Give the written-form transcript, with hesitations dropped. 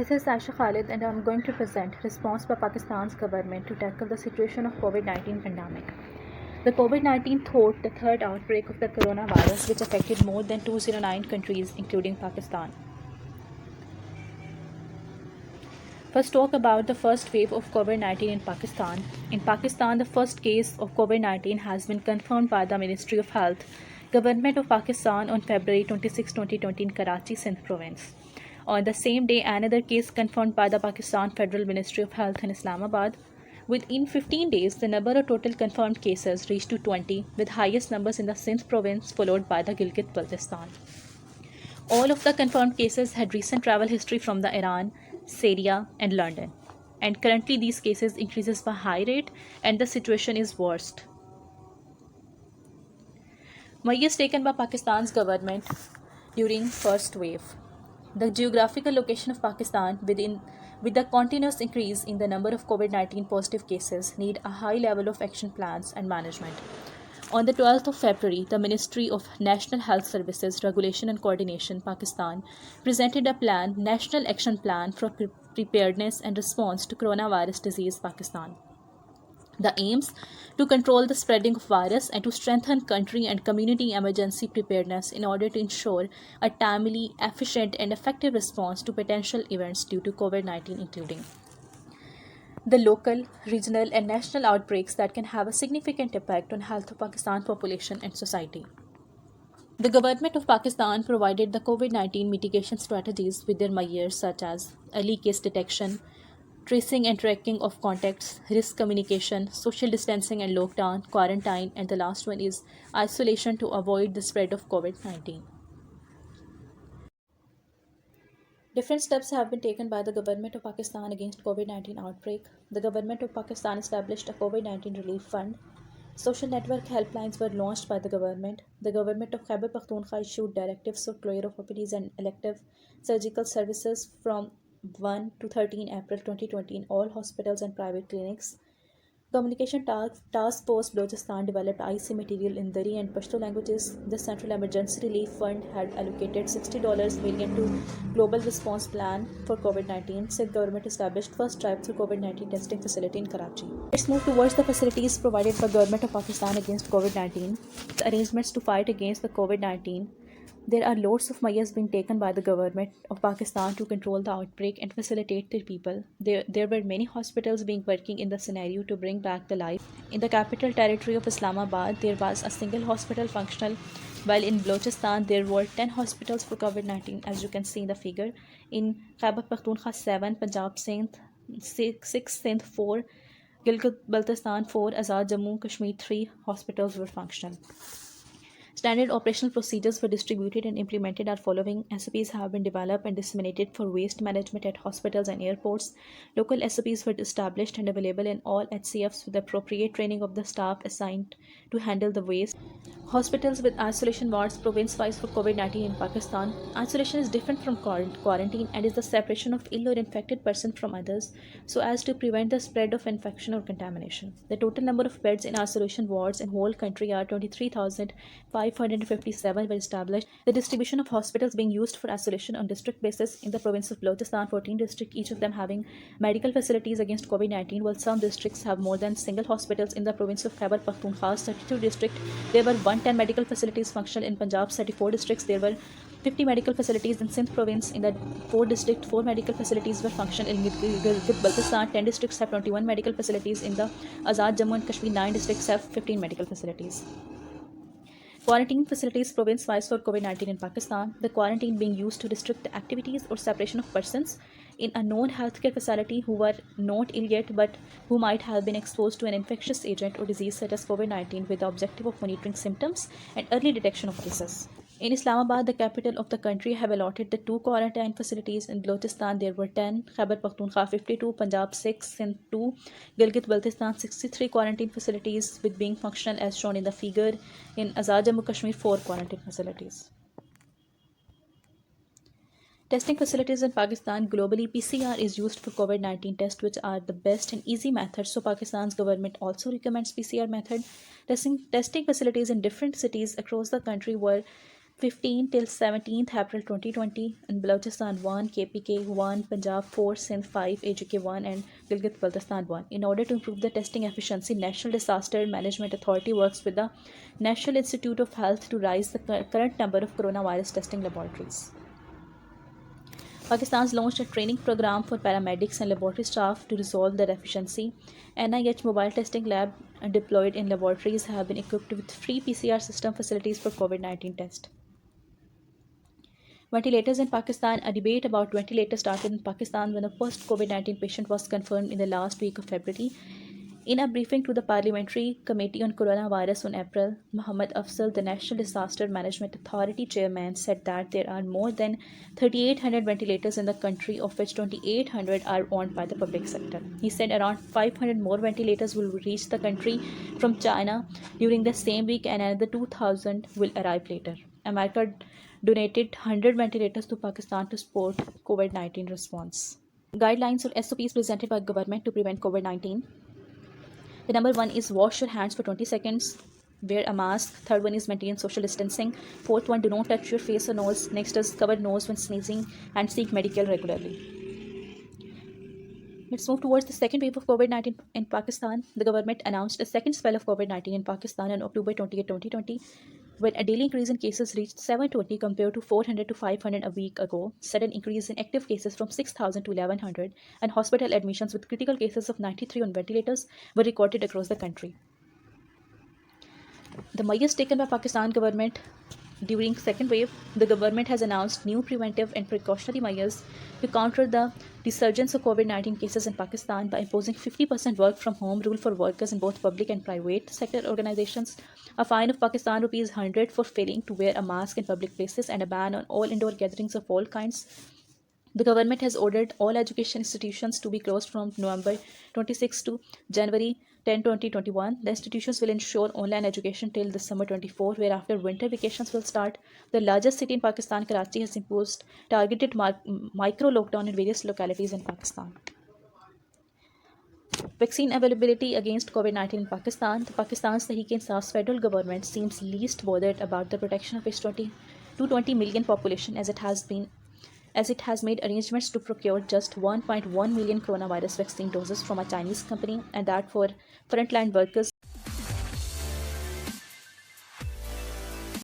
This is Aisha Khalid and I am going to present response by Pakistan's government to tackle the situation of COVID-19 pandemic. The COVID-19 thwarted the third outbreak of the coronavirus which affected more than 209 countries including Pakistan. First talk about the first wave of COVID-19 in Pakistan. In Pakistan, the first case of COVID-19 has been confirmed by the Ministry of Health, Government of Pakistan on February 26, 2020 in Karachi, Sindh province. On the same day, another case confirmed by the Pakistan Federal Ministry of Health in Islamabad. Within 15 days, the number of total confirmed cases reached to 20, with highest numbers in the Sindh province followed by the Gilgit-Baltistan. All of the confirmed cases had recent travel history from the Iran, Syria, and London. And currently these cases increases by high rate and the situation is worst. Measures taken by Pakistan's government during first wave. The geographical location of Pakistan with the continuous increase in the number of COVID-19 positive cases need a high level of action plans and management. On the 12th of February, the Ministry of National Health Services Regulation and Coordination, Pakistan, presented a plan, National Action Plan for Preparedness and Response to Coronavirus Disease, Pakistan. The aims to control the spreading of virus and to strengthen country and community emergency preparedness in order to ensure a timely, efficient and effective response to potential events due to COVID-19 including the local, regional and national outbreaks that can have a significant impact on health of Pakistan population and society. The government of Pakistan provided the COVID-19 mitigation strategies with their measures such as early case detection, tracing and tracking of contacts, risk communication, social distancing and lockdown, quarantine, and the last one is isolation to avoid the spread of COVID-19. Different steps have been taken by the government of Pakistan against COVID-19 outbreak. The government of Pakistan established a COVID-19 relief fund. Social network helplines were launched by the government. The government of Khyber Pakhtunkhwa issued directives for closure of OPDs and elective surgical services from 1 to 13 April 2020 in all hospitals and private clinics. Communication Task Force Balochistan developed IC material in Dari and Pashto languages. The Central Emergency Relief Fund had allocated $60 million to Global Response Plan for COVID-19. Sindh government established first drive-through COVID-19 testing facility in Karachi. Let's move towards the facilities provided by Government of Pakistan against COVID-19. The arrangements to fight against the COVID-19. There are lots of measures being taken by the government of Pakistan to control the outbreak and facilitate the people. There were many hospitals being working in the scenario to bring back the life. In the capital territory of Islamabad, there was a single hospital functional, while in Balochistan there were 10 hospitals for COVID-19 as you can see in the figure. In Khyber Pakhtunkhwa 7, Punjab Sindh 6, Sindh 4, Gilgit-Baltistan 4, Azad Jammu Kashmir 3 hospitals were functional. Standard operational procedures were distributed and implemented are following. SOPs have been developed and disseminated for waste management at hospitals and airports. Local SOPs were established and available in all HCFs with appropriate training of the staff assigned to handle the waste. Hospitals with isolation wards province-wise for COVID-19 in Pakistan. Isolation is different from quarantine and is the separation of ill or infected person from others so as to prevent the spread of infection or contamination. The total number of beds in isolation wards in whole country are 23,557 were established. The distribution of hospitals being used for isolation on district basis in the province of Balochistan, 14 districts, each of them having medical facilities against COVID-19, while some districts have more than single hospitals. In the province of Khyber Pakhtunkhwa, 32 districts, there were 110 medical facilities functional. In Punjab, 34 districts, there were 50 medical facilities. In Sindh province, in the 4 districts, 4 medical facilities were functional. In Gilgit-Baltistan, 10 districts have 21 medical facilities. In the Azad Jammu and Kashmir, 9 districts have 15 medical facilities. Quarantine facilities province-wise for COVID-19 in Pakistan. The quarantine being used to restrict the activities or separation of persons in a known healthcare facility who were not ill yet but who might have been exposed to an infectious agent or disease such as COVID-19 with the objective of monitoring symptoms and early detection of cases. In Islamabad, the capital of the country, have allotted the 2 quarantine facilities. In Balochistan, there were 10, Khyber Pakhtunkhwa 52, Punjab 6, Sindh 2, Gilgit-Baltistan 63 quarantine facilities with being functional as shown in the figure. In Azad Jammu Kashmir, 4 quarantine facilities. Testing facilities in Pakistan. Globally, PCR is used for COVID-19 tests, which are the best and easy methods. So Pakistan's government also recommends PCR method. Testing facilities in different cities across the country were 15 till 17th April 2020, and Balochistan 1, KPK 1, Punjab 4, Sindh 5, AJK 1, and Gilgit-Baltistan 1. In order to improve the testing efficiency, National Disaster Management Authority works with the National Institute of Health to raise the current number of coronavirus testing laboratories. Pakistan has launched a training program for paramedics and laboratory staff to resolve their efficiency. NIH mobile testing lab deployed in laboratories have been equipped with free PCR system facilities for COVID-19 test. Ventilators in Pakistan. A debate about ventilators started in Pakistan when the first COVID-19 patient was confirmed in the last week of February. In a briefing to the Parliamentary Committee on Coronavirus on April, Muhammad Afzal, the National Disaster Management Authority chairman, said that there are more than 3,800 ventilators in the country, of which 2,800 are owned by the public sector. He said around 500 more ventilators will reach the country from China during the same week, and another 2,000 will arrive later. America donated 100 ventilators to Pakistan to support COVID-19 response. Guidelines or SOPs presented by government to prevent COVID-19. The number 1 is wash your hands for 20 seconds. Wear a mask. Third one is maintain social distancing. Fourth one, do not touch your face or nose. Next is cover nose when sneezing and seek medical regularly. Let's move towards the second wave of COVID-19 in Pakistan. The government announced a second spell of COVID-19 in Pakistan on October 28, 2020, when a daily increase in cases reached 720 compared to 400 to 500 a week ago. Sudden increase in active cases from 6,000 to 1,100, and hospital admissions with critical cases of 93 on ventilators were recorded across the country. The measures taken by Pakistan government during second wave. The government has announced new preventive and precautionary measures to counter the resurgence of COVID-19 cases in Pakistan by imposing 50% work from home rule for workers in both public and private sector organizations, a fine of Pakistan rupees 100 for failing to wear a mask in public places, and a ban on all indoor gatherings of all kinds. The government has ordered all education institutions to be closed from November 26 to January 10, 2021. The institutions will ensure online education till December 24, whereafter winter vacations will start. The largest city in Pakistan, Karachi, has imposed targeted micro lockdown in various localities in Pakistan. Vaccine availability against COVID-19 in Pakistan. The Pakistan's Tehreek-e-Insaf's federal government seems least bothered about the protection of its 220 million population, as it has made arrangements to procure just 1.1 million coronavirus vaccine doses from a Chinese company, and that for frontline workers